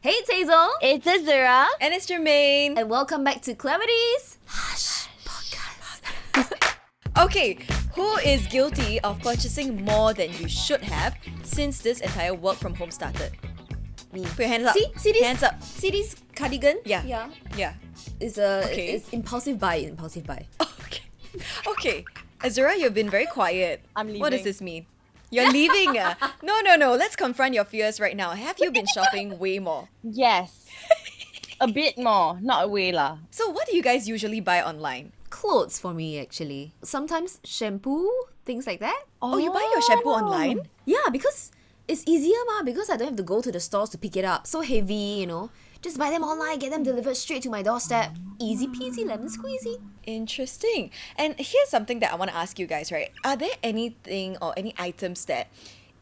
Hey, it's Hazel. It's Azura. And it's Jermaine. And welcome back to Clarity's Hush Podcast. Okay, who is guilty of purchasing more than you should have since this entire work from home started? Me. Put your hands up. See this? Hands up. See this cardigan? Yeah. Yeah. It's Okay. it's impulsive buy. Okay. Okay. Azura, you've been very quiet. I'm What does leaving. this mean? You're leaving? No. Let's confront your fears right now. Have you been shopping way more? Yes. A bit more, not way lah. So what do you guys usually buy online? Clothes for me actually. Sometimes shampoo, things like that. Oh, you buy your shampoo online? Yeah, because it's easier because I don't have to go to the stores to pick it up. So heavy, you know. Just buy them online, get them delivered straight to my doorstep. Easy peasy, lemon squeezy. Interesting. And here's something that I want to ask you guys, right? Are there anything or any items that,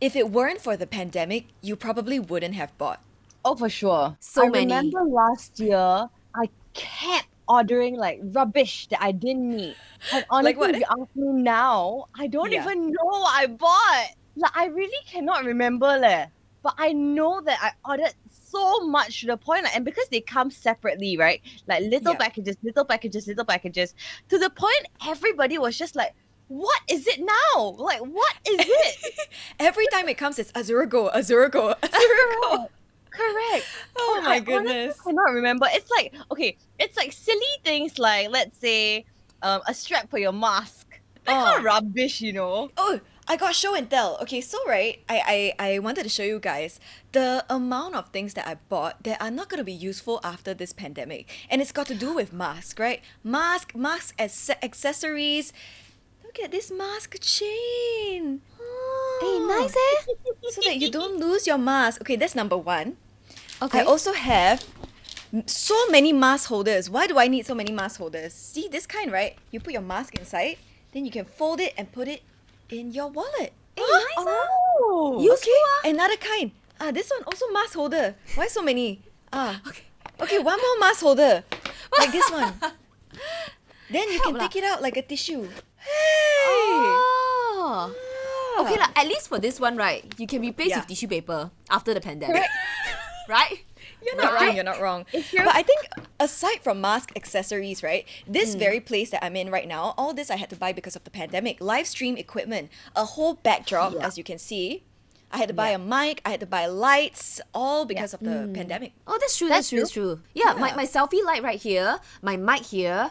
if it weren't for the pandemic, you probably wouldn't have bought? Oh, for sure. So I many. remember last year, I kept ordering like rubbish that I didn't need. And honestly, Like what? if you ask me now, I don't Yeah. even know what I bought. Like, I really cannot remember leh. But I know that I ordered so much to the point, like, and because they come separately, right? Like little Yeah. packages, to the point everybody was just like, what is it now? Like, what is it? Every time it comes, it's Azura go, Azura go, Azura go. Correct. Oh I my honestly goodness. cannot remember. It's like, okay, it's like silly things like, let's say, a strap for your mask. That kind of rubbish, you know. Oh, I got show and tell. Okay, so right, I wanted to show you guys the amount of things that I bought that are not going to be useful after this pandemic. And it's got to do with mask, right? Mask as accessories. Look at this mask chain. Hey, nice eh? So that you don't lose your mask. Okay, that's number one. Okay. I also have so many mask holders. Why do I need so many mask holders? See this kind, right? You put your mask inside, then you can fold it and put it in your wallet. Hey, nice ah. Oh. Useful ah. Another kind. This one also mask holder. Why so many? Okay, one more mask holder. Like this one. Then you can Help lah. take it out like a tissue. Hey! Oh. Okay lah. At least for this one, right? You can replace Yeah. with tissue paper after the pandemic, right? You're not wrong, you're not wrong. But I think aside from mask accessories, right, this very place that I'm in right now, all this I had to buy because of the pandemic. Live stream equipment, a whole backdrop, Yeah. as you can see. I had to buy a mic, I had to buy lights, all because of the pandemic. Oh, that's true. That's true. Yeah, my selfie light right here, my mic here,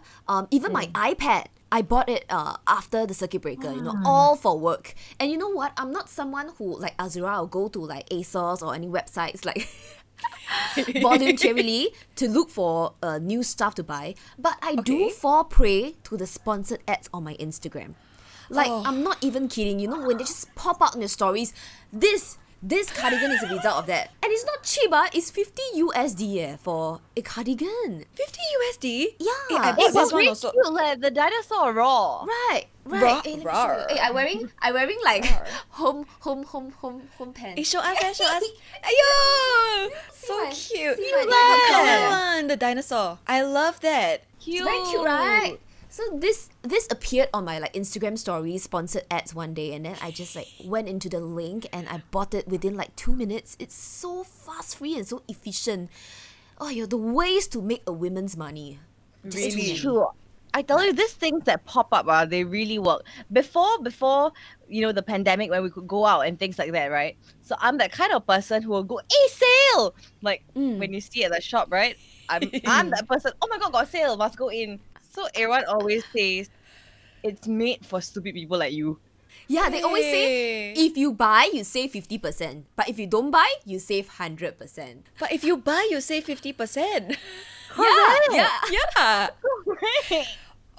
even my iPad. I bought it after the circuit breaker, all for work. And you know what? I'm not someone who, like Azura, will go to like ASOS or any websites like voluntarily to look for new stuff to buy. But I do Okay. fall prey to the sponsored ads on my Instagram. Like, I'm not even kidding. You know, when they just pop out in your stories, this cardigan is a result of that. And it's not cheap, it's 50 USD for a cardigan. 50 USD? Yeah. I Hey, bought It's this one really also. cute, like the dinosaur raw. Right. Raw- Hey, let me show rawr. you. Hey, I'm wearing like home pants. Hey, show us, show us. Ayo! So my- cute. see my The dinosaur. color one, the dinosaur. I love that. It's very cute, right? So this appeared on my like Instagram stories, sponsored ads one day, and then I just like went into the link and I bought it within like 2 minutes. It's so fast, free, and so efficient. Oh, the ways to make a woman's money. Just Really? It's true. I tell you, these things that pop up, they really work. Before, the pandemic when we could go out and things like that, right? So I'm that kind of person who will go, hey, sale! Like, when you see it at the shop, right? I'm that person, oh my god, got sale, must go in. So everyone always says, it's made for stupid people like you. Yeah, they always say Hey. if you buy, you save 50%, but if you don't buy, you save 100%. But if you buy, you save 50%. Yeah. Yeah. Right.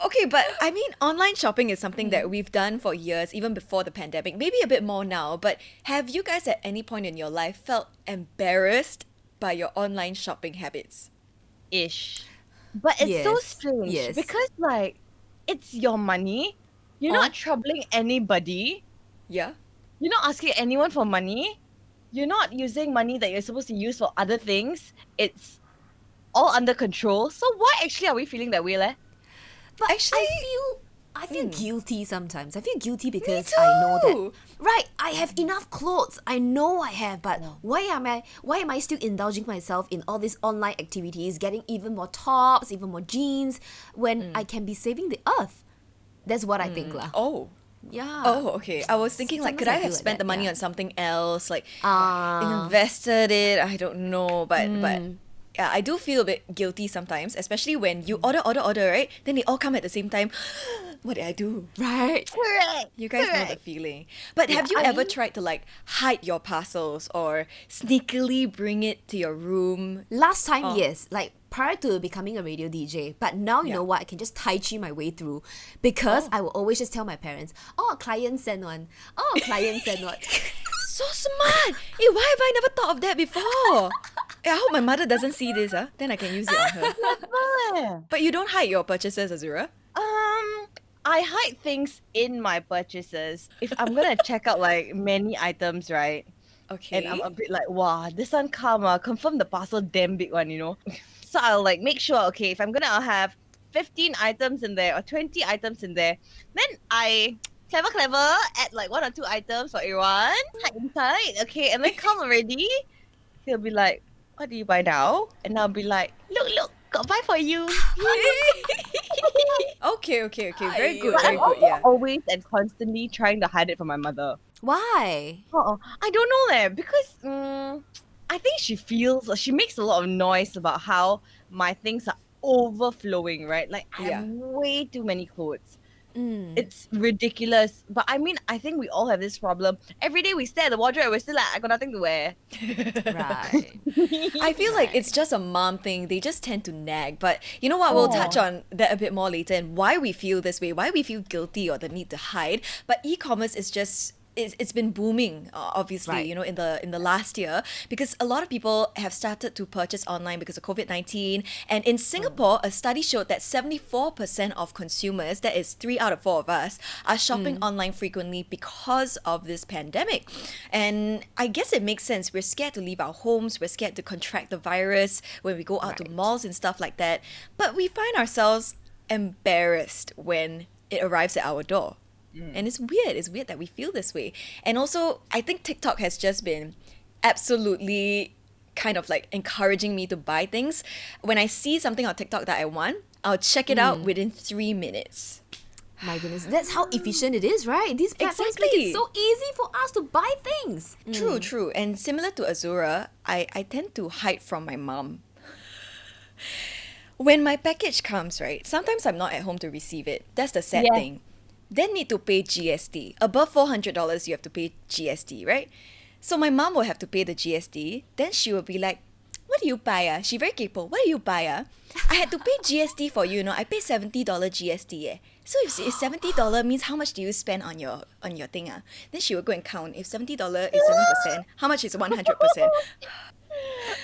Okay, but I mean, online shopping is something that we've done for years, even before the pandemic, maybe a bit more now. But have you guys at any point in your life felt embarrassed by your online shopping habits? Ish. But it's so Yes, strange yes. because, like, it's your money. You're not troubling anybody. Yeah? You're not asking anyone for money. You're not using money that you're supposed to use for other things. It's all under control. So why actually are we feeling that way, leh? But Actually- I feel I feel guilty sometimes. I feel guilty because I know that. Right, I have enough clothes. I know I have, but why am I still indulging myself in all these online activities, getting even more tops, even more jeans, when I can be saving the earth? That's what I think lah. Oh. Yeah. Oh, okay. I was thinking like, could I Sometimes I have feel like spent the that, money yeah. on something else, like Ah. invested it? I don't know, but yeah, I do feel a bit guilty sometimes, especially when you order, right? Then they all come at the same time. What did I do? Right. Correct. You guys know the feeling. But have you I ever mean- tried to like hide your parcels or sneakily bring it to your room? Last time, yes, like prior to becoming a radio DJ, but now you Yeah. know what, I can just tai chi my way through because I will always just tell my parents, oh, client send one, oh, client send one. So smart! Hey, why have I never thought of that before? I hope my mother doesn't see this, then I can use it on her. Yeah. But you don't hide your purchases, Azura? I hide things in my purchases. If I'm gonna check out like many items, right? Okay. And I'm a bit like, wow, this one confirm the parcel damn big one, you know. So I'll like make sure, okay, if I'm gonna have 15 items in there or 20 items in there, then I clever add like 1 or 2 items for everyone, hide inside, okay, and then come already. He'll be like, what do you buy now? And I'll be like, look, got buy for you. Okay. Very good, But very I'm good, also yeah. always and constantly trying to hide it from my mother. Why? I don't know because I think she makes a lot of noise about how my things are overflowing, right? Like I have way too many clothes. It's ridiculous. But I mean, I think we all have this problem. Every day we stare at the wardrobe, we're still like, I got nothing to wear. Right. I feel like it's just a mom thing. They just tend to nag. But you know what? We'll touch on that a bit more later and why we feel this way, why we feel guilty or the need to hide. But e-commerce is just it's been booming, obviously, Right. you know, in the last year because a lot of people have started to purchase online because of COVID-19. And in Singapore, a study showed that 74% of consumers, that is 3 out of 4 of us, are shopping online frequently because of this pandemic. And I guess it makes sense. We're scared to leave our homes. We're scared to contract the virus when we go out to Right. malls and stuff like that. But we find ourselves embarrassed when it arrives at our door. And it's weird. It's weird that we feel this way. And also, I think TikTok has just been absolutely kind of like encouraging me to buy things. When I see something on TikTok that I want, I'll check it out within 3 minutes. My goodness, that's how efficient it is, right? These platforms make Exactly. it so easy for us to buy things. True. And similar to Azura, I tend to hide from my mom. When my package comes, right, sometimes I'm not at home to receive it. That's the sad Yeah. thing. Then need to pay GST. Above $400, you have to pay GST, right? So my mom will have to pay the GST. Then she will be like, what do you buy? She very capable. What do you buy? I had to pay GST for you, I paid $70 GST. So if it's $70 means how much do you spend on your thing? Then she will go and count. If $70 is 7%, how much is 100%?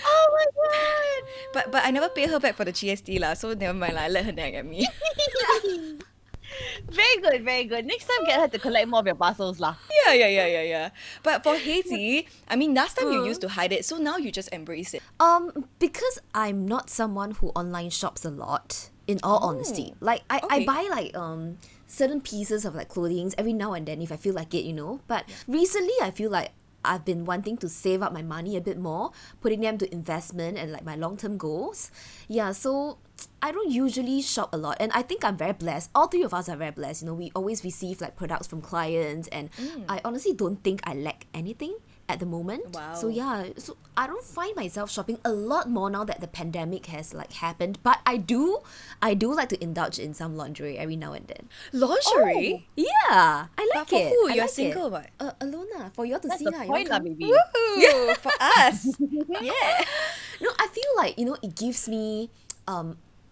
Oh my god! But I never pay her back for the GST lah, so never mind lah. I let her nag at me. Very good. Next time, get her to collect more of your parcels, lah. Yeah. But for Hazy, I mean, last time you used to hide it, so now you just embrace it. Because I'm not someone who online shops a lot, in all honesty. Like I Okay. buy like certain pieces of like clothing every now and then if I feel like it, But recently I feel like I've been wanting to save up my money a bit more, putting them to investment and like my long-term goals. Yeah, so I don't usually shop a lot, and I think I'm very blessed. All 3 of us are very blessed. We always receive like products from clients, and I honestly don't think I lack anything at the moment. Wow. So yeah, so I don't find myself shopping a lot more now that the pandemic has like happened. But I do like to indulge in some lingerie every now and then. Lingerie? Yeah, I But like for it. who? I You're like single, it. what? Alone for you all to That's see the lah. point, You lah, all come. baby. Ooh, for us. Yeah. No, I feel like it gives me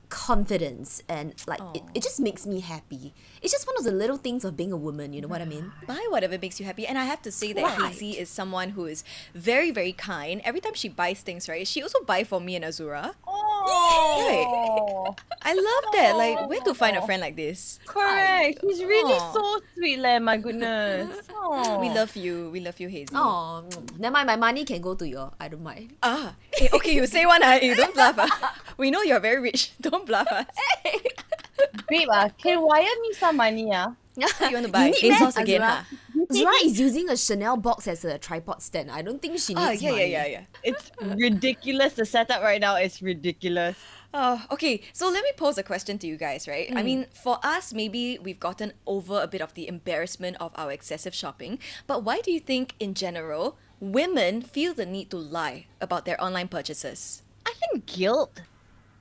confidence and like it just makes me happy. It's just one of the little things of being a woman, you know what I mean? Buy whatever makes you happy. And I have to say that Right. Hazy is someone who is very, very kind. Every time she buys things, right, she also buy for me and Azura. Oh, I love that. Like, where to find a friend like this? correct. He's really Aw. so sweet, leh. My goodness. We love you. We love you, Hazy. Oh, never mind. My money can go to you. I don't mind. Okay, you say one, you don't bluff. We know you're very rich. Don't bluff us. Babe, can wire me some money? What you want to buy? need ASOS meh, again, Azura? huh? Zura is using a Chanel box as a tripod stand. I don't think she needs Oh, yeah, money. yeah. It's ridiculous. The setup right now is ridiculous. Oh, okay. So let me pose a question to you guys, right? I mean, for us, maybe we've gotten over a bit of the embarrassment of our excessive shopping, but why do you think, in general, women feel the need to lie about their online purchases? I think guilt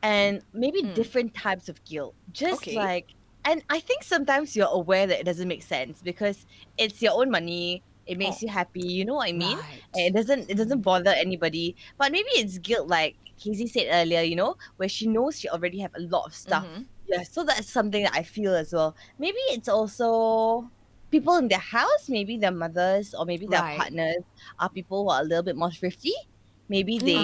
and maybe different types of guilt. Just Okay. like, and I think sometimes you're aware that it doesn't make sense because it's your own money. It makes Oh. you happy. You know what I mean? Right. And it doesn't bother anybody. But maybe it's guilt, like Casey said earlier. Where she knows she already have a lot of stuff. Yeah. So that's something that I feel as well. Maybe it's also people in their house. Maybe their mothers or maybe their Right. partners are people who are a little bit more thrifty. Maybe they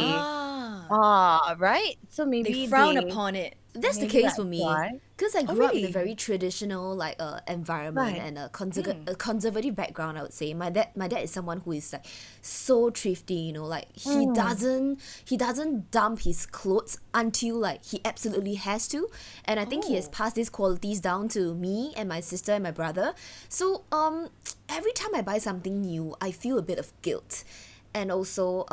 right. So maybe They frown upon it. That's the Maybe case for that's me. why. Because I Oh, grew up in a really? very traditional environment Right. and a conservative background. I would say my dad is someone who is like so thrifty. Like he doesn't dump his clothes until like he absolutely has to. And I think he has Oh. passed these qualities down to me and my sister and my brother. So every time I buy something new, I feel a bit of guilt. And also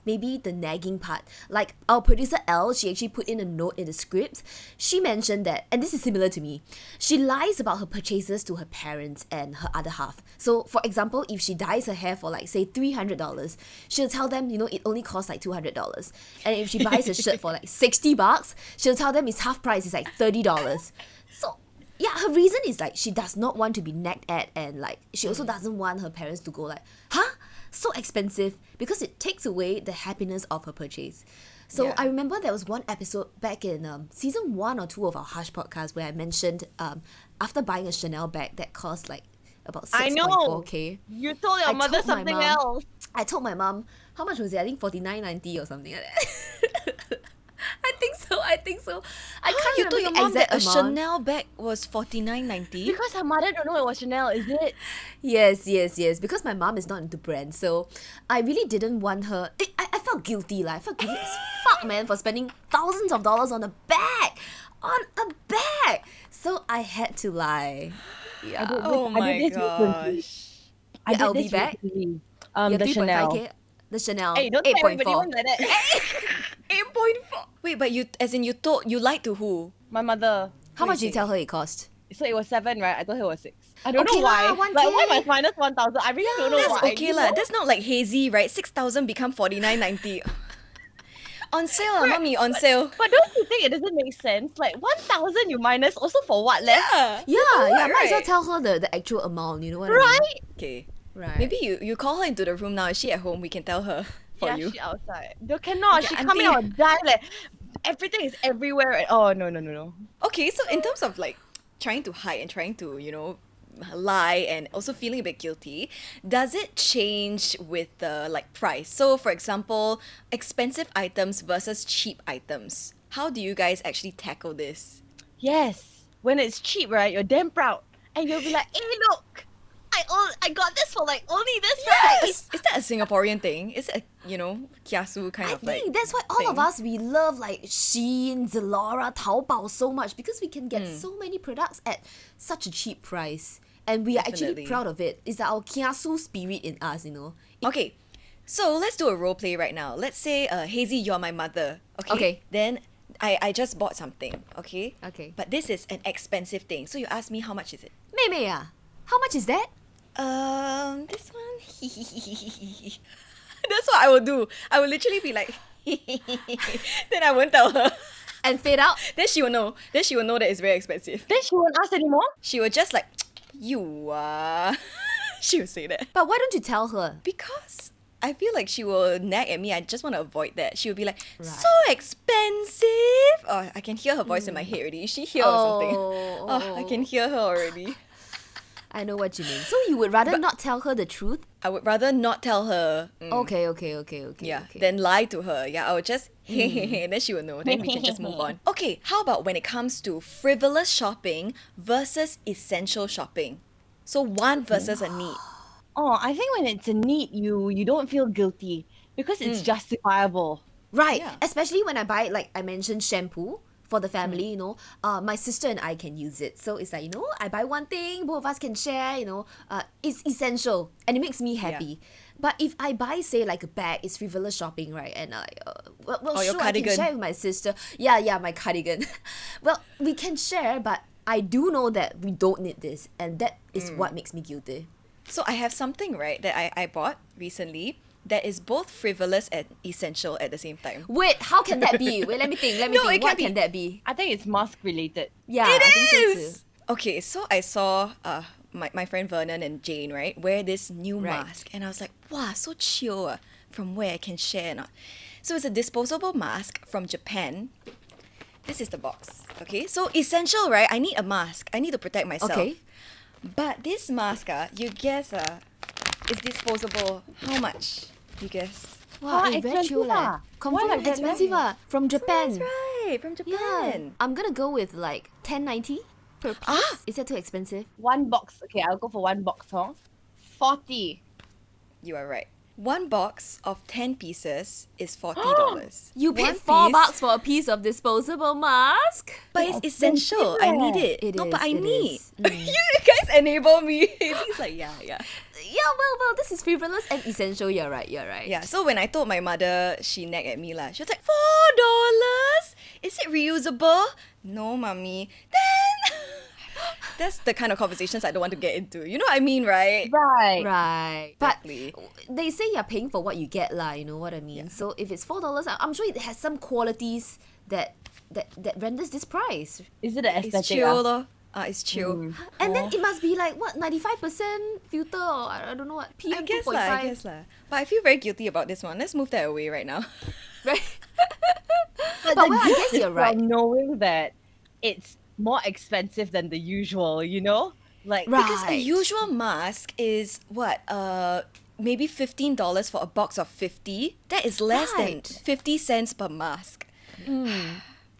maybe the nagging part. Like our producer Elle, she actually put in a note in the script. She mentioned that, and this is similar to me, she lies about her purchases to her parents and her other half. So for example, if she dyes her hair for like say $300, she'll tell them, it only costs like $200. And if she buys a shirt for like $60, she'll tell them it's half price, it's like $30. So yeah, her reason is like she does not want to be nagged at, and like she also doesn't want her parents to go like, huh? So expensive, because it takes away the happiness of her purchase. So Yeah. I remember there was one episode back in season 1 or 2 of our Hush podcast where I mentioned after buying a Chanel bag that cost like about I know. 6.4K. You told your I mother told my something mom. else. I told my mom, how much was it? I think $49.90 or something like that. I think so. I can't You told your remember the mom that exact a amount. Chanel bag was $49.90? Because her mother don't know it was Chanel, is it? Yes. Because my mom is not into brands, so I really didn't want her. I felt guilty, like I felt guilty as fuck, man, for spending thousands of dollars on a bag, So I had to lie. Yeah, Oh I my did this recently. gosh. I Your did LV this bag? recently. Your The Chanel. 3.5K, the Chanel, Hey, don't tell everybody 8.4. one like that. 8.4. Wait, but you lied to who? My mother. How What much you did you tell her it cost? So it was 7, right? I thought it was 6. I don't Okay know why. lah, 1K. Like, why must minus 1,000? I really don't know That's why. okay you lah. know? That's not like hazy, right? 6,000 become $49.90. On sale, mommy, on sale. But don't you think it doesn't make sense? Like 1,000 you minus also for what left? Yeah. Yeah, might as well right. tell her the actual amount, you know what I mean? Right? Okay. Right. Maybe you call her into the room now. Is she at home? We can tell her for Yeah, you. she outside. No, cannot. Okay, She come in, auntie. I'll die. Like, everything is everywhere. Oh, no. Okay, so in terms of like trying to hide and trying to, lie and also feeling a bit guilty, does it change with the like price? So for example, expensive items versus cheap items. How do you guys actually tackle this? Yes. When it's cheap, right? You're damn proud. And you'll be like, hey, look. I got this for like only this price. Is that a Singaporean thing? Is it a, kiasu kind I of like think that's why all of thing? us, we love like Shein, Zalora, Taobao so much, because we can get Hmm. so many products at such a cheap price. And we are actually Definitely. proud of it. It's like our kiasu spirit in us. Okay, so let's do a role play right now. Let's say, Hazy, you're my mother. Okay. Okay. Then I just bought something. Okay. Okay. But this is an expensive thing. So you ask me how much is it? Mei, how much is that? This one. That's what I will do. I will literally be like, then I won't tell her. And fade out? Then she will know. Then she will know that it's very expensive. Then she won't ask anymore. She will just like, you she will say that. But why don't you tell her? Because I feel like she will nag at me. I just want to avoid that. She will be like, Right. so expensive. Oh, I can hear her voice in my head already. Is she here or something? Oh, I can hear her already. I know what you mean. So you would rather not tell her the truth? I would rather not tell her. Okay. Yeah, okay. then lie to her. Yeah, I would just then she will know. Then we can just move on. Okay, how about when it comes to frivolous shopping versus essential shopping? So one versus a need. Oh, I think when it's a need, you don't feel guilty because it's justifiable. Right. Yeah. Especially when I buy, like I mentioned, shampoo for the family, you know, my sister and I can use it. So it's like, you know, I buy one thing, both of us can share, you know, it's essential and it makes me happy. But if I buy, say, like a bag, it's frivolous shopping, right? And well, Or your sure, I can cardigan. share with my sister. Yeah, my cardigan. Well, we can share, but I do know that we don't need this, and that is what makes me guilty. So I have something, right, that I bought recently that is both frivolous and essential at the same time. Wait, how can that be? Wait, let me think. No, it What can't can be. that be? I think it's mask related. Yeah, I think so too. Okay, so I saw my friend Vernon and Jane, right, wear this new Right. mask. And I was like, wow, so chill. From where I can share or not. So it's a disposable mask from Japan. This is the box. Okay, so essential, right? I need a mask. I need to protect myself. Okay. But this mask, you guess, is disposable. How much? You guess? Wow, Huh, it's very expensive chill leh. ah. Confirm Why like that expensive from Japan. That's right, from Yeah, Japan. I'm gonna go with like 10.90 per piece. Ah! Is that too expensive? One box. Okay, I'll go for one box, huh? 40. You are right. One box of 10 pieces is $40. You One paid $4 piece, for a piece of disposable mask. but it's essential. I need it. It no, is, but I it need. is. Mm. You guys enable me. He's like, yeah. Yeah, well, this is frivolous and essential. You're right. Yeah, so when I told my mother, she nagged at me lah. She was like, $4? Is it reusable? No, mommy. Then that's the kind of conversations I don't want to get into. You know what I mean, right? Right. Right. Exactly. But they say you're paying for what you get lah, you know what I mean? So if it's $4, I'm sure it has some qualities that renders this price. Is it an It's aesthetic? chill though. It's chill. And then it must be like what 95% filter or I don't know what PM I guess 2.5. lah. But I feel very guilty about this one. Let's move that away right now. Right? But But the well, I guilt guess is you're right. from knowing that it's more expensive than the usual, you know? Like, Right. Because a usual mask is what? Maybe $15 for a box of 50. That is less than Right. 50 cents per mask.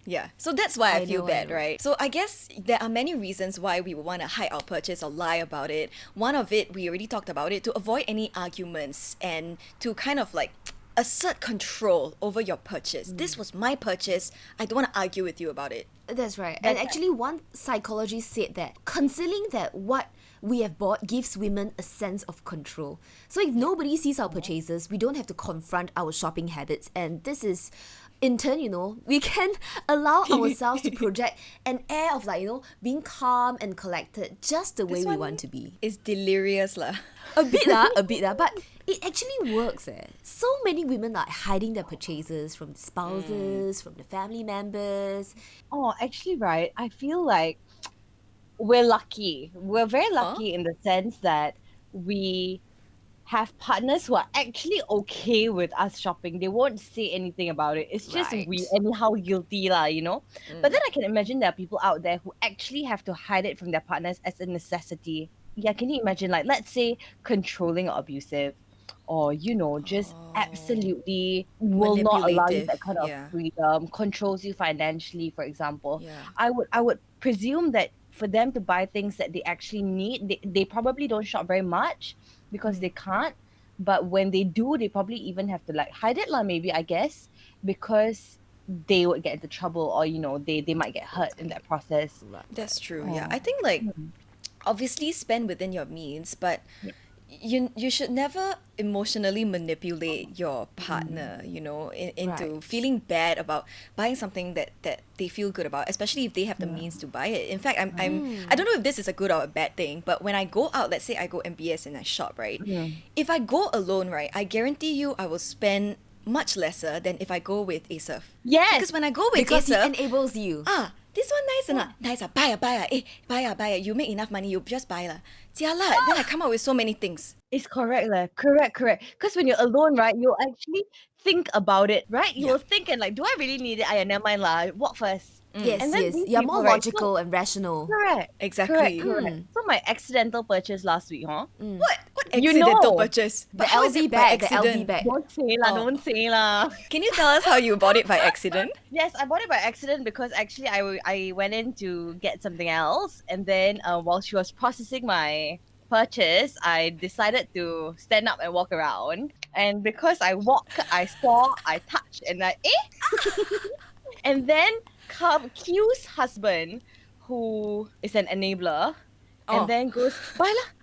Yeah, so that's why I feel know, bad, right? So I guess there are many reasons why we would want to hide our purchase or lie about it. One of it, we already talked about it, to avoid any arguments and to kind of like assert control over your purchase. This was my purchase. I don't want to argue with you about it. That's right. And actually, one psychologist said that concealing that what we have bought gives women a sense of control. So if nobody sees our purchases, we don't have to confront our shopping habits. And this is, in turn, you know, we can allow ourselves to project an air of like, you know, being calm and collected just the way we want to be. It's delirious lah. A bit lah, but it actually works So many women are hiding their purchases from the spouses, from the family members. oh, actually, right, I feel like we're lucky. We're very lucky in the sense that we have partners who are actually okay with us shopping. They won't say anything about it. It's just Right. we anyhow guilty lah, you know? But then I can imagine there are people out there who actually have to hide it from their partners as a necessity. Yeah, can you imagine, like, let's say controlling or abusive, or, you know, just absolutely will not allow you that kind of Yeah. freedom, controls you financially, for example. Yeah. I would presume that for them to buy things that they actually need, they probably don't shop very much because they can't. But when they do, they probably even have to like hide it lah, maybe, I guess, because they would get into trouble, or, you know, they might get hurt in that process. That's true. Yeah, I think like obviously spend within your means, but you should never emotionally manipulate your partner, you know, into Right. feeling bad about buying something that they feel good about, especially if they have the means to buy it. In fact, I don't know if this is a good or a bad thing, but when I go out, let's say I go MBS and I shop, right? If I go alone, right, I guarantee you I will spend much lesser than if I go with Asaf. Yes. Because when I go with Because it Asaf, enables you. this one nice or not? Nice buy buy you make enough money, you just buy lah. Jialat, then I come up with so many things. It's correct, lah. Correct. Because when you're alone, right, you'll actually think about it, right? You will think and like, do I really need it? Never mind lah. Walk first. Yes, And then yes. these You're people, more right, so- logical and rational. Correct. Exactly. Correct. So my accidental purchase last week, huh? What You accidental know. purchase? The But how is LV it by bag, the LV accident? bag. Don't say lah. Oh. Don't say lah. Can you tell us how you bought it by accident? Yes, I bought it by accident because actually I went in to get something else, and then while she was processing my purchase, I decided to stand up and walk around. And because I walked, I saw, I touched, and and then Q's husband, who is an enabler, Oh. and then goes,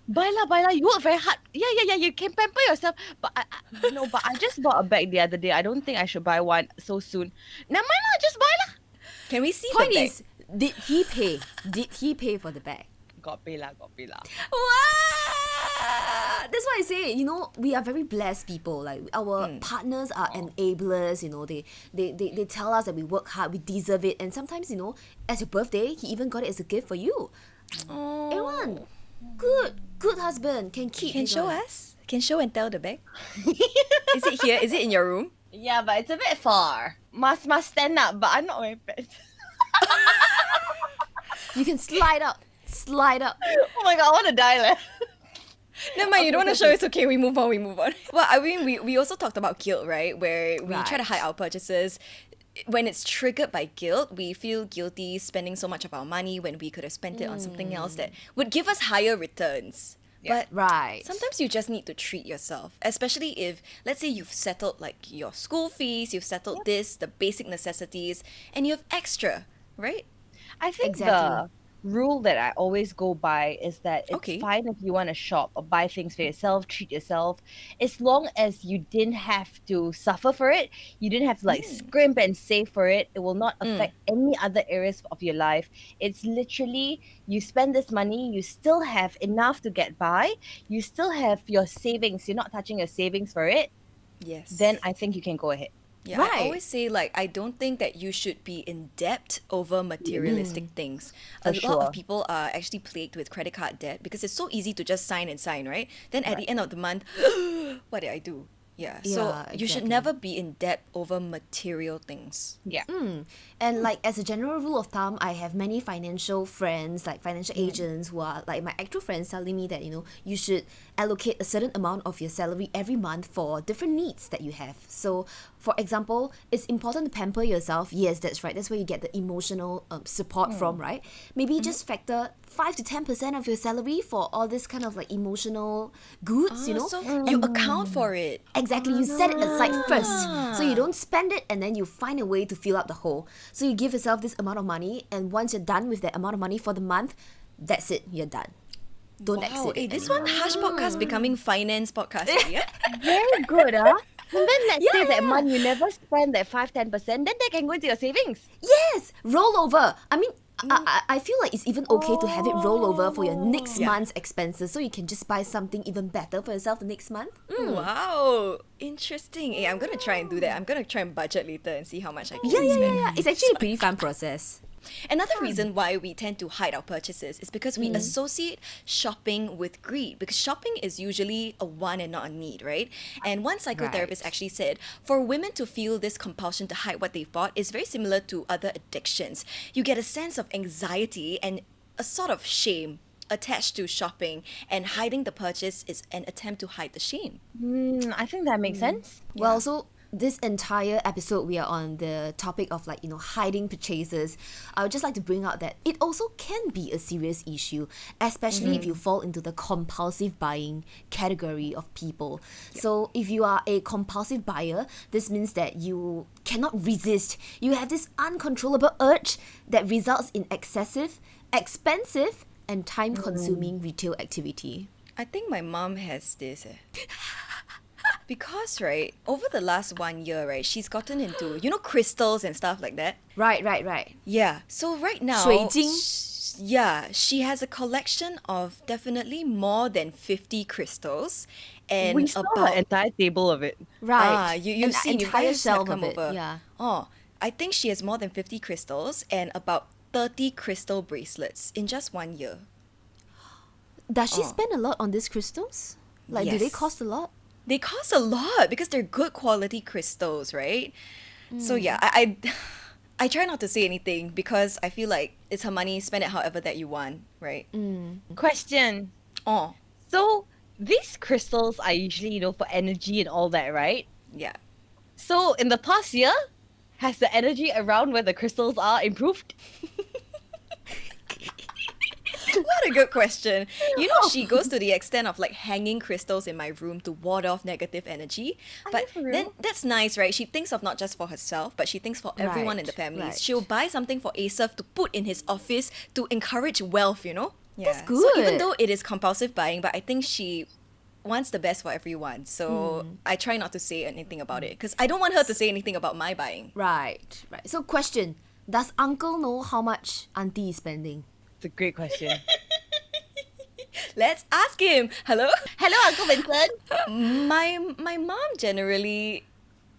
Baila, you work very hard. Yeah, you can pamper yourself. But I just bought a bag the other day. I don't think I should buy one so soon. Never mind lah, just buy lah. Can we see Point the bag? is, did he pay? Did he pay for the bag? Got pay lah. Wow! That's why I say, you know, we are very blessed people. Like our partners are enablers, you know, they tell us that we work hard, we deserve it. And sometimes, you know, as your birthday, he even got it as a gift for you. Oh. Everyone, good husband, can keep. Can this show one. us? Can show and tell the bag? Is it here? Is it in your room? Yeah, but it's a bit far. Must stand up, but I'm not very fat. You can slide up. Oh my god, I want to die leh. Never mind, you don't want to show, it's okay, we move on. Well, I mean, we also talked about guilt, right? Where we try to Right. hide our purchases. When it's triggered by guilt, we feel guilty spending so much of our money when we could have spent it on something else that would give us higher returns. But Right. sometimes you just need to treat yourself, especially if, let's say, you've settled like your school fees, you've settled the basic necessities, and you have extra, right? I think Exactly. the rule that I always go by is that it's Okay. fine if you want to shop or buy things for yourself, treat yourself, as long as you didn't have to suffer for it, you didn't have to like scrimp and save for it. It will not affect any other areas of your life. It's literally you spend this money, you still have enough to get by, you still have your savings, you're not touching your savings for it, Yes. then I think you can go ahead. Yeah, Right. I always say like I don't think that you should be in debt over materialistic things. A For lot sure. of people are actually plagued with credit card debt because it's so easy to just sign, right? Then at the end of the month, what did I do? Yeah. So Yeah, you should exactly. never be in debt over material things. Yeah. And like as a general rule of thumb, I have many financial friends, like financial Mm. agents who are like my actual friends telling me that, you know, you should allocate a certain amount of your salary every month for different needs that you have. So for example, it's important to pamper yourself. Yes, that's right. That's where you get the emotional support Mm. from, right? Maybe Mm-hmm. just factor 5 to 10% of your salary for all this kind of like emotional goods, you know? So you account for it. Exactly, you set it aside first. So you don't spend it and then you find a way to fill up the hole. So you give yourself this amount of money, and once you're done with that amount of money for the month, that's it, you're done. Don't Wow, exit it. this one Hush podcast becoming finance podcast. Yeah. Very good, huh? And then let's say that Yeah. month you never spend that 5-10%, then they can go into your savings. Yes, roll over. I mean, I feel like it's even okay to have it roll over for your next Yeah. month's expenses, so you can just buy something even better for yourself the next month. Wow, interesting. Hey, I'm gonna try and do that. I'm gonna try and budget later and see how much I can Yeah. spend. It's actually a pretty fun process. Another reason why we tend to hide our purchases is because we associate shopping with greed, because shopping is usually a want and not a need, right? And one psychotherapist Right. actually said for women to feel this compulsion to hide what they've bought is very similar to other addictions. You get a sense of anxiety and a sort of shame attached to shopping, and hiding the purchase is an attempt to hide the shame. I think that makes sense. Well, so this entire episode we are on the topic of like, you know, hiding purchases. I would just like to bring out that it also can be a serious issue, especially if you fall into the compulsive buying category of people. So if you are a compulsive buyer, this means that you cannot resist. You have this uncontrollable urge that results in excessive, expensive, and time-consuming retail activity. I think my mom has this. Because, right, over the last 1 year, right, she's gotten into, crystals and stuff like that. Right. Yeah. So right now, 水晶? She has a collection of definitely more than 50 crystals, and We saw about an entire table of it. Right. you've An seen you entire guys have shelf come of it. over. Yeah. Oh, I think she has more than 50 crystals and about 30 crystal bracelets in just 1 year. Does she Oh. spend a lot on these crystals? Like, do they Yes. cost a lot? They cost a lot because they're good quality crystals, right? So yeah, I try not to say anything because I feel like it's her money, spend it however that you want, right? Question. Oh, So these crystals are usually, for energy and all that, right? yeah. So in the past year, has the energy around where the crystals are improved? What what a good question. You know, she goes to the extent of like hanging crystals in my room to ward off negative energy. But you for real? then that's nice, right? She thinks of not just for herself, but she thinks for everyone in the Right, family. right. She'll buy something for Asaf to put in his office to encourage wealth, you know? Yeah. That's So even good. though it is compulsive buying, but I think she wants the best for everyone. So I try not to say anything about it because I don't want her to say anything about my buying. Right. So question: does uncle know how much auntie is spending? It's a great question. Let's ask him. Hello? Hello, Uncle Vincent. My mom generally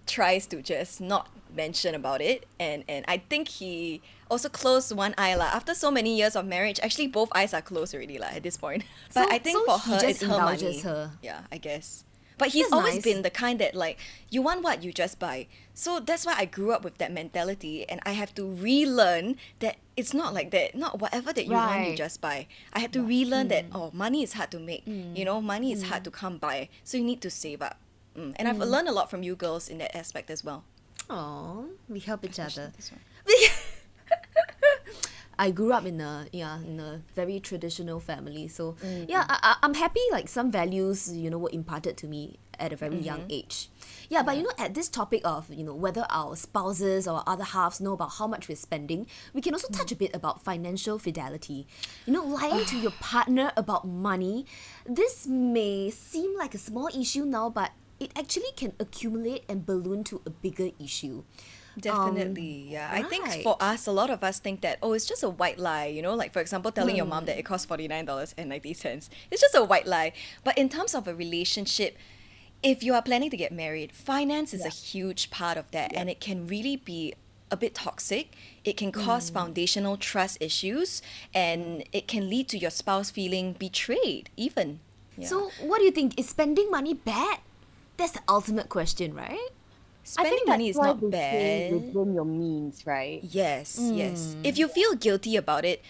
tries to just not mention about it, and I think he also closed one eye lah. After so many years of marriage, actually both eyes are closed already lah at this point. But So- I think so for he her just it's her money. indulges her. Yeah, I guess. But he's That's always nice. been the kind that like you want what you just buy. So that's why I grew up with that mentality, and I have to relearn that it's not like that. Not whatever that you want you Right. just buy. I had to relearn that money is hard to make. You know, money is hard to come by. So you need to save up. And I've learned a lot from you girls in that aspect as well. Oh, we help each other. This one. I grew up in a very traditional family, so I'm happy like some values were imparted to me at a very young age. Yeah, but at this topic of whether our spouses or other halves know about how much we're spending, we can also touch a bit about financial fidelity. Lying to your partner about money. This may seem like a small issue now, but it actually can accumulate and balloon to a bigger issue. Definitely, yeah. I think right. for us, a lot of us think that, it's just a white lie, like for example, telling your mom that it costs $49.90. It's just a white lie. But in terms of a relationship, if you are planning to get married, finance is a huge part of that, and it can really be a bit toxic. It can cause foundational trust issues, and it can lead to your spouse feeling betrayed, even. Yeah. So, what do you think? Is spending money bad? That's the ultimate question, right? spending money is not bad. Within your means, right? Yes, yes. If you feel guilty about it,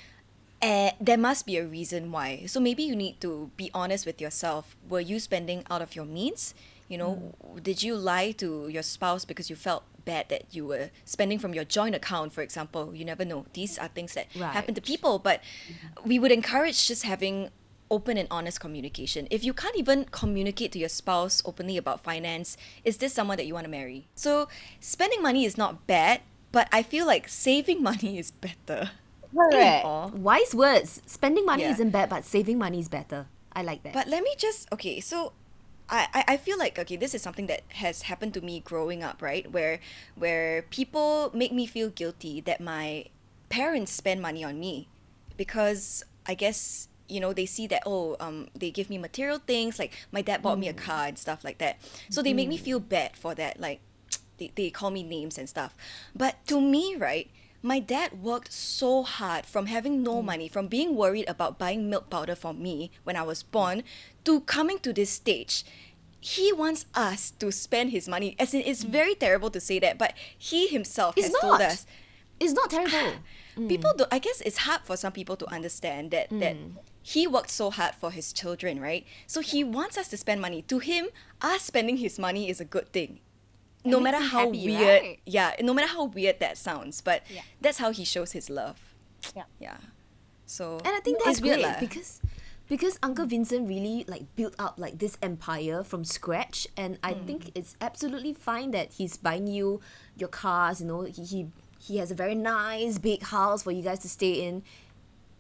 there must be a reason why. So maybe you need to be honest with yourself. Were you spending out of your means? Did you lie to your spouse because you felt bad that you were spending from your joint account, for example? You never know. These are things that happen to Right. people, but we would encourage just having open and honest communication. If you can't even communicate to your spouse openly about finance, is this someone that you want to marry? So spending money is not bad, but I feel like saving money is better. Correct. Aw. Wise words. Spending money Yeah. isn't bad, but saving money is better. I like that. But let me just so I feel like this is something that has happened to me growing up, right? Where people make me feel guilty that my parents spend money on me because I guess they see that they give me material things, like my dad bought me a car and stuff like that. So they make me feel bad for that, like they call me names and stuff. But to me, right, my dad worked so hard from having no money, from being worried about buying milk powder for me when I was born, to coming to this stage. He wants us to spend his money. As in, it's very terrible to say that, but he himself It's has told not. us. It's not terrible. People do. I guess it's hard for some people to understand that he worked so hard for his children, right? So he wants us to spend money. To him, us spending his money is a good thing. No makes matter him how happy, weird, right? no matter how weird that sounds, but that's how he shows his love. Yeah. Yeah. So And I think that's it's weird great lah. because Uncle Vincent really like built up like this empire from scratch, and I think it's absolutely fine that he's buying you your cars. He has a very nice big house for you guys to stay in.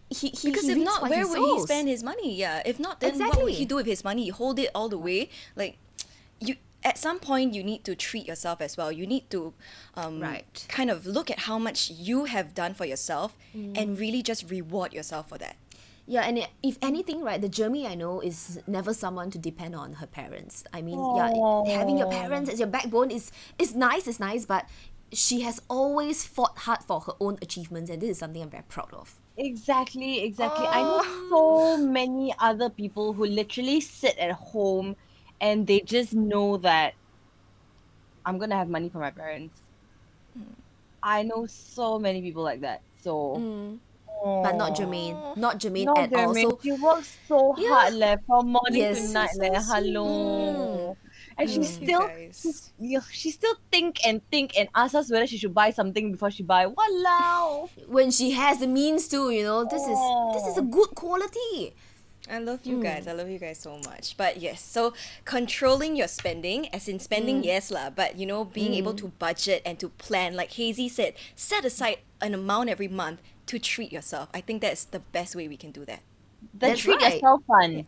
Because he if reaps not, what where would he sows. spend his money? Yeah. If not, then what would he Exactly. do with his money? Hold it all the way? Like, you at some point you need to treat yourself as well. You need to Right. kind of look at how much you have done for yourself and really just reward yourself for that. Yeah, and if anything, right, the Jeremy I know is never someone to depend on her parents. I mean, having your parents as your backbone is nice, but she has always fought hard for her own achievements, and this is something I'm very proud of. Exactly. I know so many other people who literally sit at home and they just know that I'm gonna have money for my parents. I know so many people like that. So But not Jermaine. Not Jermaine no, at all. Jermaine, So you work so Yeah. hard, from morning Yes. to night, So sweet. hello. and she love you still guys. she still think and ask us whether she should buy something before she buy. Walao. When she has the means to, this is a good quality. I love you guys. I love you guys so much. But yes, so controlling your spending, as in spending, yes lah, but being able to budget and to plan, like Hazy said, set aside an amount every month to treat yourself. I think that's the best way we can do that. The That's treat right. yourself fun.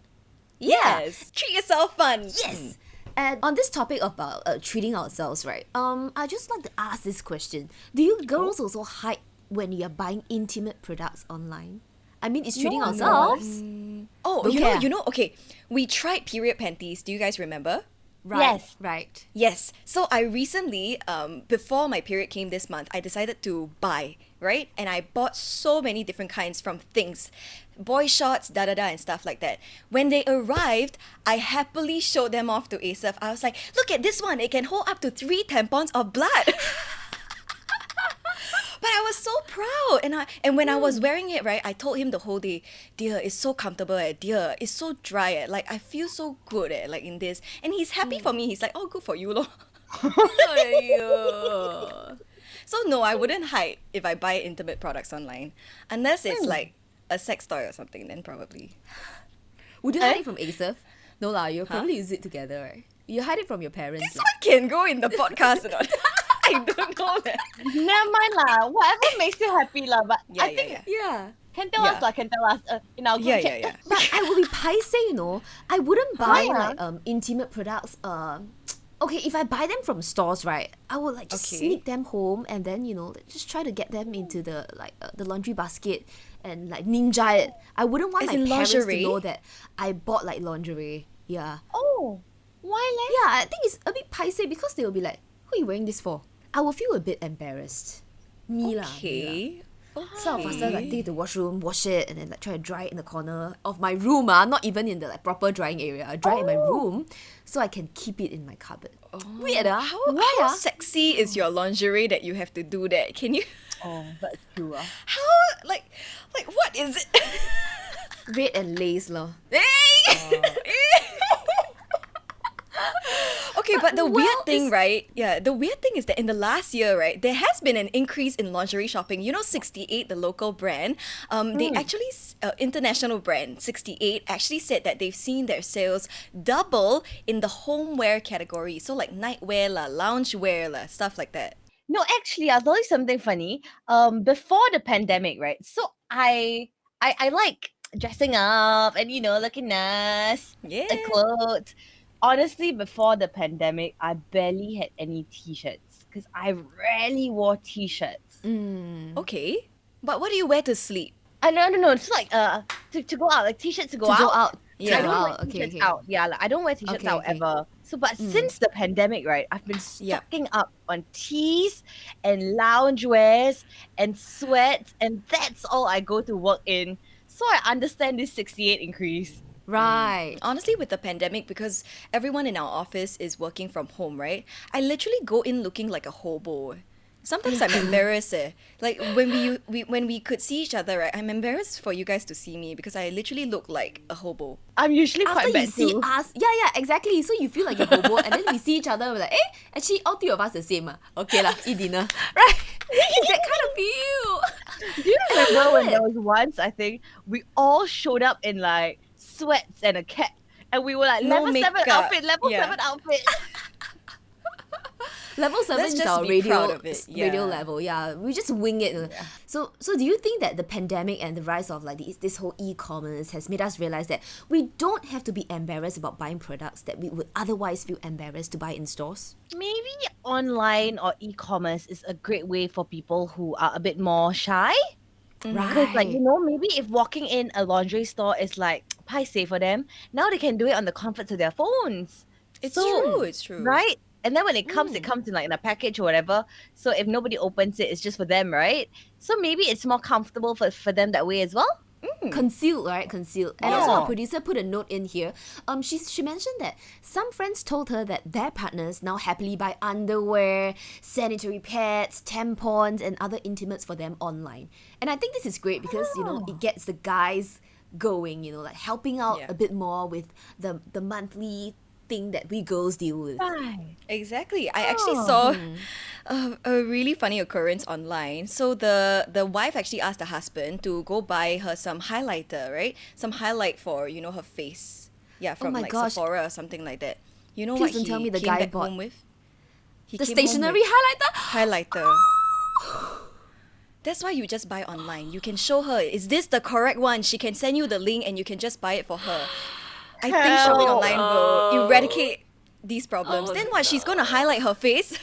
Yes, treat yourself fun. Yes. And on this topic about treating ourselves, right? I just like to ask this question: do you girls also hide when you're buying intimate products online? I mean, it's treating No. ourselves. Oh, Don't care. okay. We tried period panties. Do you guys remember? Right. Yes. Right. Yes. So I recently, before my period came this month, I decided to buy, right? And I bought so many different kinds from things, boy shorts, and stuff like that. When they arrived, I happily showed them off to Asaph. I was like, look at this one. It can hold up to 3 tampons of blood. But I was so proud, and when I was wearing it, right, I told him the whole day, dear, it's so comfortable, dear, it's so dry, like I feel so good, like in this, and he's happy for me. He's like, oh, good for you, lor. So no, I wouldn't hide if I buy intimate products online, unless it's like a sex toy or something. Then probably. Would you hide it from Asaph? No lah, you'll probably use it together, right? You hide it from your parents. This one can go in the podcast or not? I don't know that. Never mind lah. Whatever makes you happy lah. But Yeah, I think yeah. Yeah. can tell us lah. Can tell us in our group Yeah, chat. yeah. But I will be paiseh, I wouldn't buy Why, like intimate products. Okay, if I buy them from stores, right, I would like just Okay. sneak them home and then just try to get them into the the laundry basket and like ninja it. I wouldn't want As my in parents lingerie? to know that I bought like lingerie. Yeah. Oh, why leh? Yeah, I think it's a bit paiseh because they will be like, who are you wearing this for? I will feel a bit embarrassed. Me lah. Okay. So I'll faster like take it to the washroom, wash it, and then like try to dry it in the corner of my room. Not even in the like proper drying area. I dry it in my room so I can keep it in my cupboard. Weird, How, Why, how sexy is your lingerie that you have to do that? Can you? Oh, that's true. How like what is it? Red and lace, lor. Okay, but the weird well, thing, right? Yeah, the weird thing is that in the last year, right, there has been an increase in lingerie shopping. 68, the local brand, they actually, international brand, 68, actually said that they've seen their sales double in the homeware category. So like nightwear, la, loungewear, la, stuff like that. No, actually, I'll tell you something funny. Before the pandemic, right? So I like dressing up and looking nice. Yeah. The clothes. Honestly, before the pandemic, I barely had any t-shirts because I rarely wore t-shirts. Okay. But what do you wear to sleep? I no. It's like to go out, like t-shirts to go To out. go out. Yeah. I don't wear Okay, t-shirts okay. out. Yeah, like, I don't wear t-shirts Okay, out okay. ever. So, but since the pandemic, right, I've been Yep. stocking up on tees and loungewears and sweats, and that's all I go to work in. So I understand this 68 increase. Right. Honestly, with the pandemic, because everyone in our office is working from home, right? I literally go in looking like a hobo. Sometimes I'm embarrassed. Like when we could see each other, right? I'm embarrassed for you guys to see me because I literally look like a hobo. I'm usually After quite you bad see too. us, yeah, exactly. So you feel like a hobo, and then we see each other, we're like, actually, all three of us the same. Okay lah, eat dinner, right? It's that kind of feel. Do you remember when there was once, I think, we all showed up in like sweats and a cap, and we were like No level 7 makeup. outfit, level Yeah. 7 outfit. Level 7 Let's is just our be proud radio of it, radio yeah. level. Yeah, we just wing it. So do you think that the pandemic and the rise of like this whole e-commerce has made us realize that we don't have to be embarrassed about buying products that we would otherwise feel embarrassed to buy in stores? Maybe online or e-commerce is a great way for people who are a bit more shy. Because like, maybe if walking in a lingerie store is like paiseh for them, now they can do it on the comforts of their phones. It's So, true. It's true. Right? And then when it comes in like in a package or whatever. So if nobody opens it, it's just for them, right? So maybe it's more comfortable for them that way as well. Concealed, right? Concealed. And also our Yeah. producer put a note in here. She mentioned that some friends told her that their partners now happily buy underwear, sanitary pads, tampons, and other intimates for them online. And I think this is great because it gets the guys going, like helping out Yeah. a bit more with the monthly thing that we girls deal with. Right. Exactly. I actually saw a really funny occurrence online. So the wife actually asked the husband to go buy her some highlighter, right? Some highlight for, you know, her face. Yeah, from my like gosh. Sephora or something like that. You know Please what don't tell he me the came guy back bought home with? He The came home with stationery highlighter? highlighter. That's why you just buy online. You can show her, is this the correct one? She can send you the link and you can just buy it for her. I think shopping online will eradicate these problems. Oh, Then what? She's gonna highlight her face.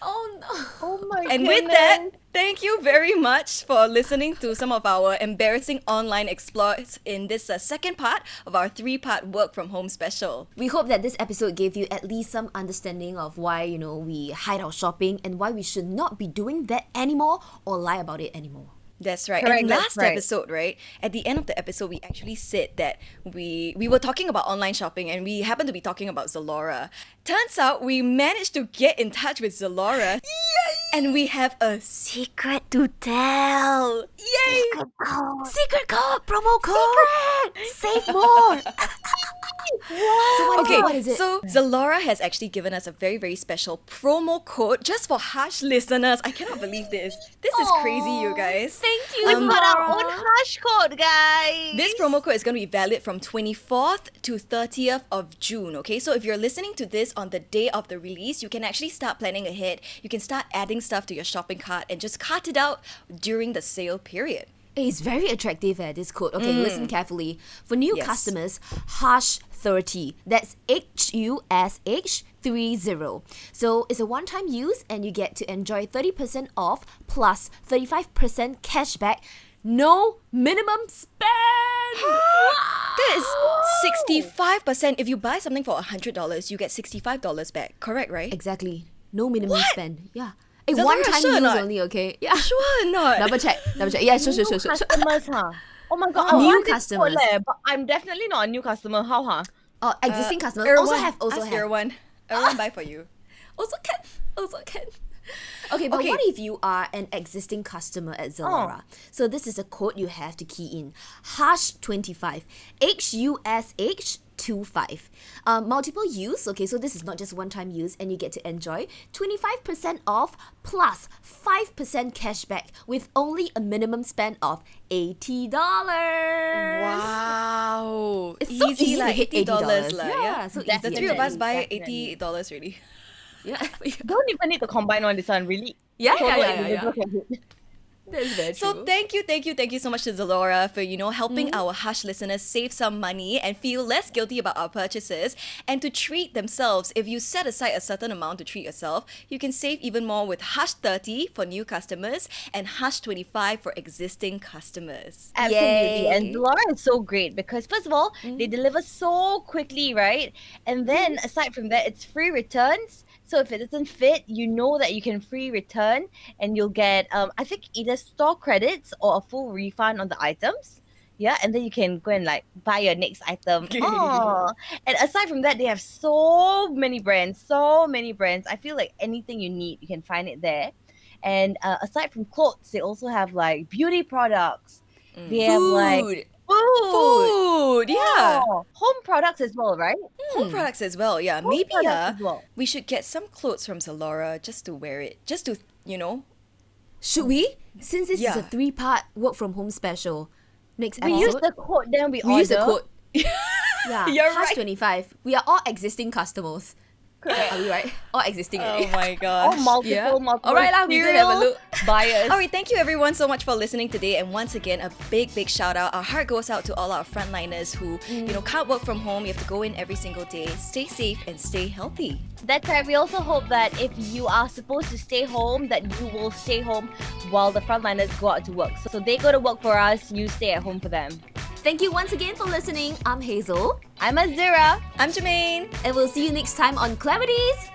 Oh no. Oh my And goodness. with that, thank you very much for listening to some of our embarrassing online exploits in this second part of our 3-part work from home special. We hope that this episode gave you at least some understanding of why, you know, we hide our shopping and why we should not be doing that anymore or lie about it anymore. That's right. Correct, And that's last right. episode, right? At the end of the episode, we actually said that we were talking about online shopping and we happened to be talking about Zalora. Turns out we managed to get in touch with Zalora. And we have a secret to tell. Yay! Secret code! Promo code! Save more! So Okay, what is it? so Zalora has actually given us a very, very special promo code just for Hush listeners. I cannot believe this. This is crazy, you guys. Thank you, We've got our Laura. own hash code, guys. This promo code is going to be valid from 24th to 30th of June, okay? So if you're listening to this on the day of the release, you can actually start planning ahead. You can start adding stuff to your shopping cart and just cart it out during the sale period. It's very attractive, this code. Okay, listen carefully. For new Yes. customers, Hush30. That's HUSH30. So it's a one-time use and you get to enjoy 30% off plus 35% cashback. No minimum spend! That is 65%. If you buy something for $100, you get $65 back. Correct, right? Exactly. No minimum What? spend. Yeah. A Zalora, one-time sure or use not? only, okay? Yeah. Sure or not? Double check. Yeah, sure. New customers, huh? Oh my god, I New want this customers. code leh, but I'm definitely not a new customer. How, huh? Existing customers Erwan, also ask have. Erwan. Erwan buy for you. Also can. Okay, but Okay. what if you are an existing customer at Zalora? So this is a code you have to key in. Hush25. HUSH25. Multiple use. Okay, so this is not just one-time use and you get to enjoy 25% off plus 5% cashback with only a minimum spend of $80. Wow. It's so easy to like hit $80 $80. lah. Yeah, so The easy three of us actually. buy Definitely. $80 really. Yeah. Don't even need to combine on this one, really. Yeah. Total individual can hit. That's very true. So thank you so much to Zalora for, you know, helping our Hush listeners save some money and feel less guilty about our purchases and to treat themselves. If you set aside a certain amount to treat yourself, you can save even more with Hush 30 for new customers and Hush 25 for existing customers. Absolutely. Yay. And Zalora is so great because, first of all, they deliver so quickly, right? And then, aside from that, it's free returns. So if it doesn't fit, you know that you can free return and you'll get, I think, either store credits or a full refund on the items. Yeah, and then you can go and like buy your next item. Oh, and aside from that, they have so many brands. I feel like anything you need, you can find it there. And aside from clothes, they also have like beauty products. They have like food. Food, yeah. Oh, home products as well, right? Home products as well, yeah. Home Maybe products as well. we should get some clothes from Zalora just to wear it. Just to, you know. Should we? Since this is a Yeah. 3-part work from home special, next We episode, use the code, then we we order. use the code. Yeah, You're Hush right. 25. We are all existing customers. Are we right? All existing. Oh already. my All gosh. multiple Alright lah, we gonna have a serial look. buyers. All right, thank you everyone so much for listening today. And once again, a big shout out. Our heart goes out to all our frontliners who, you know, can't work from home. You have to go in every single day. Stay safe and stay healthy. That's right. We also hope that if you are supposed to stay home, that you will stay home while the frontliners go out to work. So they go to work for us, you stay at home for them. Thank you once again for listening. I'm Hazel, I'm Azira. I'm Jermaine. and we'll see you next time on Clarities